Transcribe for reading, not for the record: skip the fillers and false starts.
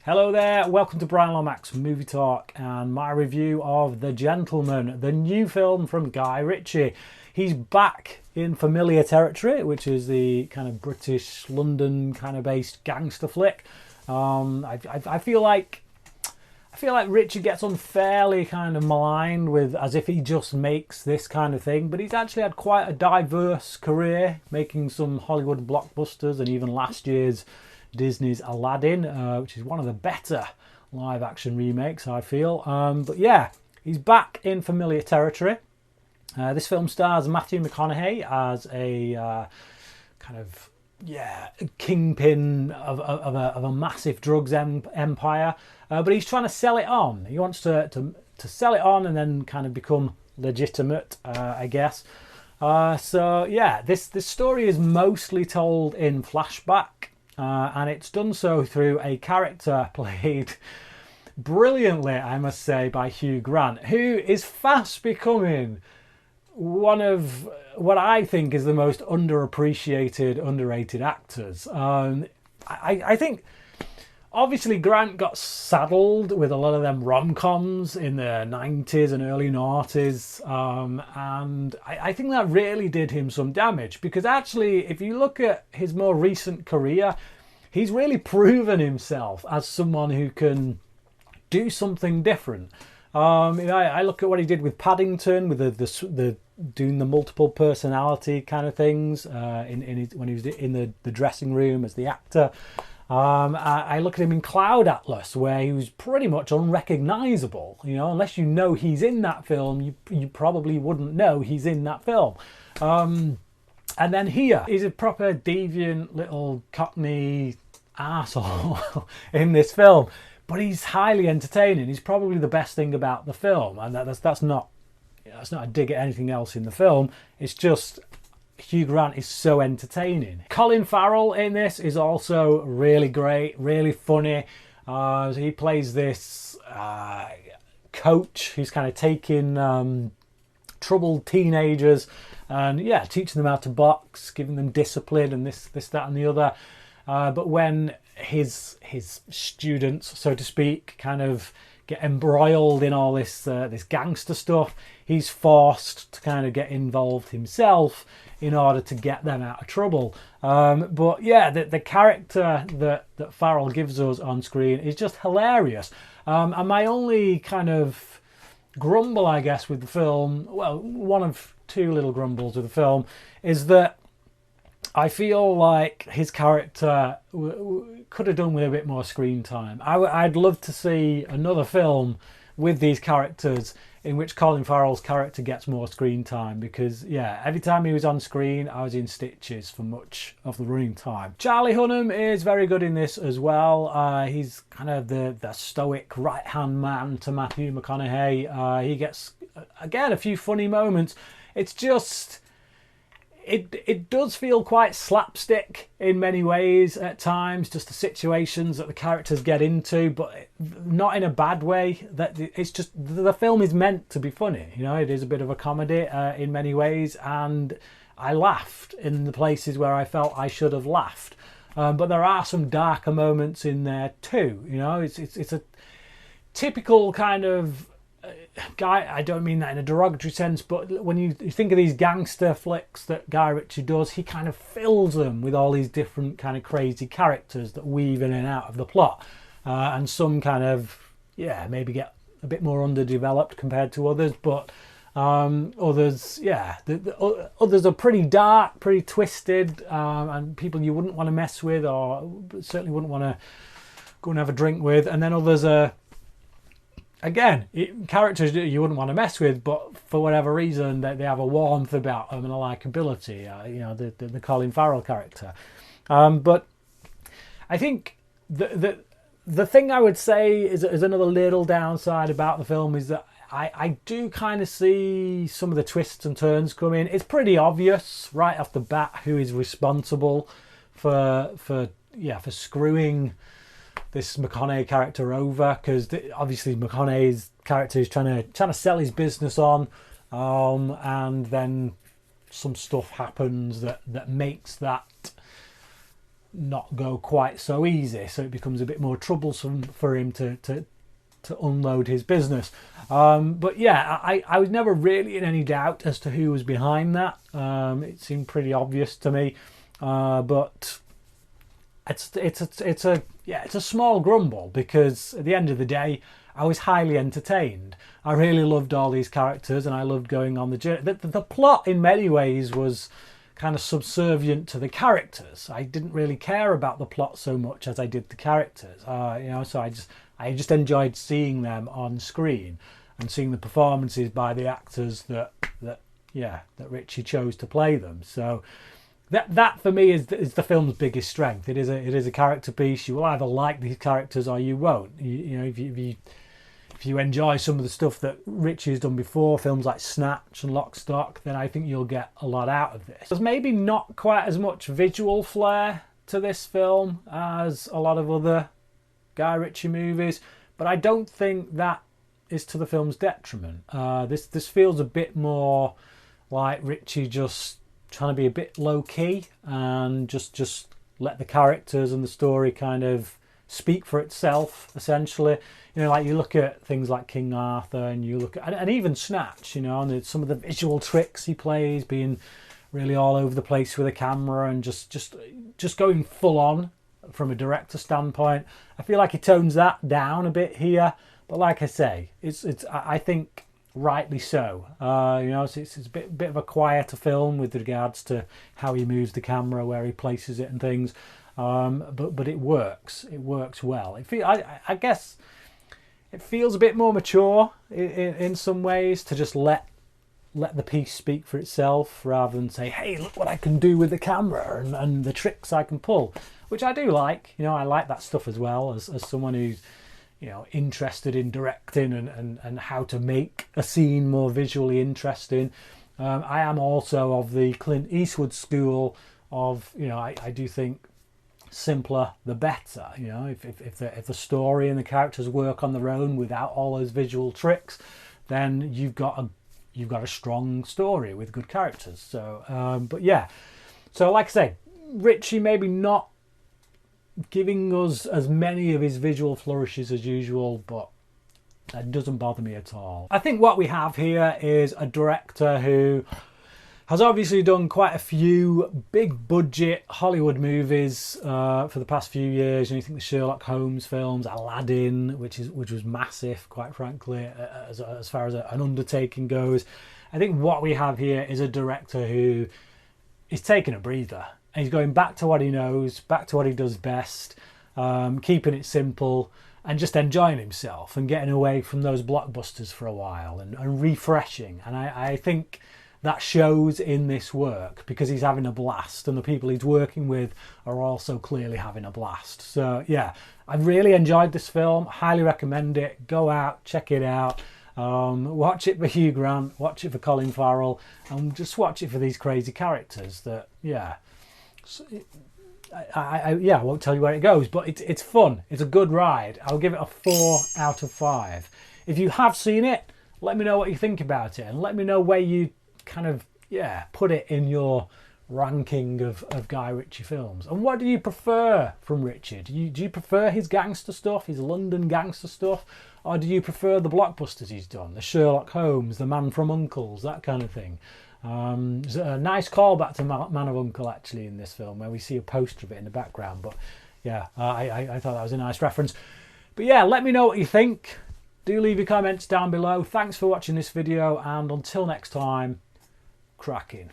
Hello there, welcome to Bryan Lomax Movie Talk and my review of The Gentleman, the new film from Guy Ritchie. He's back in familiar territory, which is the kind of British, London kind of based gangster flick. I feel like Ritchie gets unfairly kind of maligned with as if he just makes this kind of thing, but he's actually had quite a diverse career, making some Hollywood blockbusters and even last year's Disney's Aladdin, which is one of the better live action remakes, I feel. But yeah, he's back in familiar territory. This film stars Matthew McConaughey as a kingpin of a massive drugs empire, but he's trying to sell it on. He wants to sell it on and then kind of become legitimate, I guess. So yeah, this story is mostly told in flashback. And it's done so through a character played brilliantly, I must say, by Hugh, who is fast becoming one of what I think is the most underappreciated, underrated actors. I think, obviously, Grant got saddled with a lot of them rom-coms in the 90s and early noughties, and I think that really did him some damage, because actually, if you look at his more recent career, he's really proven himself as someone who can do something different. I look at what he did with Paddington, with the doing the multiple personality kind of things when he was in the dressing room as the actor. I look at him in Cloud Atlas, where he was pretty much unrecognisable. You know, unless you know he's in that film, you probably wouldn't know he's in that film. And then here, he's a proper deviant little cockney arsehole in this film. But he's highly entertaining. He's probably the best thing about the film. And that's not a dig at anything else in the film. It's just Hugh Grant is so entertaining. Colin Farrell in this is also really great, really funny. He plays this coach who's kind of taking troubled teenagers and teaching them how to box, giving them discipline and this, that and the other. But when his students, so to speak, kind of get embroiled in all this gangster stuff, he's forced to kind of get involved himself in order to get them out of trouble. But yeah, the character that Farrell gives us on screen is just hilarious. And my only kind of grumble, I guess, with the film, well, one of two little grumbles with the film, is that I feel like his character could have done with a bit more screen time. I'd love to see another film with these characters in which Colin Farrell's character gets more screen time, because every time he was on screen I was in stitches for much of the running time. Charlie Hunnam is very good in this as well. He's kind of the stoic right hand man to Matthew McConaughey. He gets again a few funny moments. It's just it does feel quite slapstick in many ways at times, just the situations that the characters get into, but not in a bad way. That it's just the film is meant to be funny. You know, it is a bit of a comedy in many ways, and I laughed in the places where I felt I should have laughed. But there are some darker moments in there too. You know, it's a typical kind of Guy, I don't mean that in a derogatory sense, but when you think of these gangster flicks that Guy Ritchie does, he kind of fills them with all these different kind of crazy characters that weave in and out of the plot, and some kind of maybe get a bit more underdeveloped compared to others, but others others are pretty dark, pretty twisted, and people you wouldn't want to mess with, or certainly wouldn't want to go and have a drink with. And then others are, again, characters you wouldn't want to mess with, but for whatever reason they have a warmth about them and a likability. The Colin Farrell character. But I think the thing I would say is another little downside about the film is that I do kind of see some of the twists and turns come in. It's pretty obvious right off the bat who is responsible for screwing this McConaughey character over, because obviously McConaughey's character is trying to sell his business on, and then some stuff happens that makes that not go quite so easy, so it becomes a bit more troublesome for him to unload his business. But yeah, I was never really in any doubt as to who was behind that. It seemed pretty obvious to me, but it's a small grumble, because at the end of the day, I was highly entertained. I really loved all these characters, and I loved going on the journey. The plot in many ways was kind of subservient to the characters. I didn't really care about the plot so much as I did the characters. So I just enjoyed seeing them on screen and seeing the performances by the actors that Ritchie chose to play them. So that for me is the film's biggest strength. It is a character piece. You will either like these characters or you won't. If you enjoy some of the stuff that Ritchie has done before, films like Snatch and Lock, Stock, then I think you'll get a lot out of this. There's maybe not quite as much visual flair to this film as a lot of other Guy Ritchie movies, but I don't think that is to the film's detriment. This feels a bit more like Ritchie just trying to be a bit low-key and just let the characters and the story kind of speak for itself, essentially. Like you look at things like King Arthur, and you look at, and even Snatch, and some of the visual tricks he plays, being really all over the place with a camera and just going full on from a director standpoint. I feel like he tones that down a bit here, but like I say, it's I think rightly so. It's a bit of a quieter film with regards to how he moves the camera, where he places it, and things. But it works. It works well. I guess it feels a bit more mature in some ways, to just let the piece speak for itself, rather than say, hey, look what I can do with the camera and the tricks I can pull, which I do like. I like that stuff as well, as someone who's interested in directing and how to make a scene more visually interesting. I am also of the Clint Eastwood school of, I do think simpler the better. If the story and the characters work on their own without all those visual tricks, then you've got a strong story with good characters. So but yeah, so like I say, Ritchie maybe not giving us as many of his visual flourishes as usual, but that doesn't bother me at all. I think what we have here is a director who has obviously done quite a few big budget Hollywood movies for the past few years. You think the Sherlock Holmes films, Aladdin, which was massive, quite frankly, as far as an undertaking goes. I think what we have here is a director who is taking a breather. And he's going back to what he knows, back to what he does best, keeping it simple and just enjoying himself and getting away from those blockbusters for a while and refreshing. And I think that shows in this work, because he's having a blast and the people he's working with are also clearly having a blast. So yeah, I really enjoyed this film. Highly recommend it. Go out, check it out. Watch it for Hugh Grant, watch it for Colin Farrell, and just watch it for these crazy characters that, yeah. I won't tell you where it goes, but it's fun. It's a good ride. I'll give it a 4 out of 5. If you have seen it, let me know what you think about it, and let me know where you kind of put it in your ranking of Guy Ritchie films. And what do you prefer from Ritchie? Do you prefer his gangster stuff, his London gangster stuff, or do you prefer the blockbusters he's done, the Sherlock Holmes, the Man from U.N.C.L.E.'s, that kind of thing? There's a nice callback to Man of U.N.C.L.E. actually in this film, where we see a poster of it in the background. But yeah, I thought that was a nice reference. But yeah, let me know what you think. Do leave your comments down below. Thanks for watching this video, and until next time, cracking.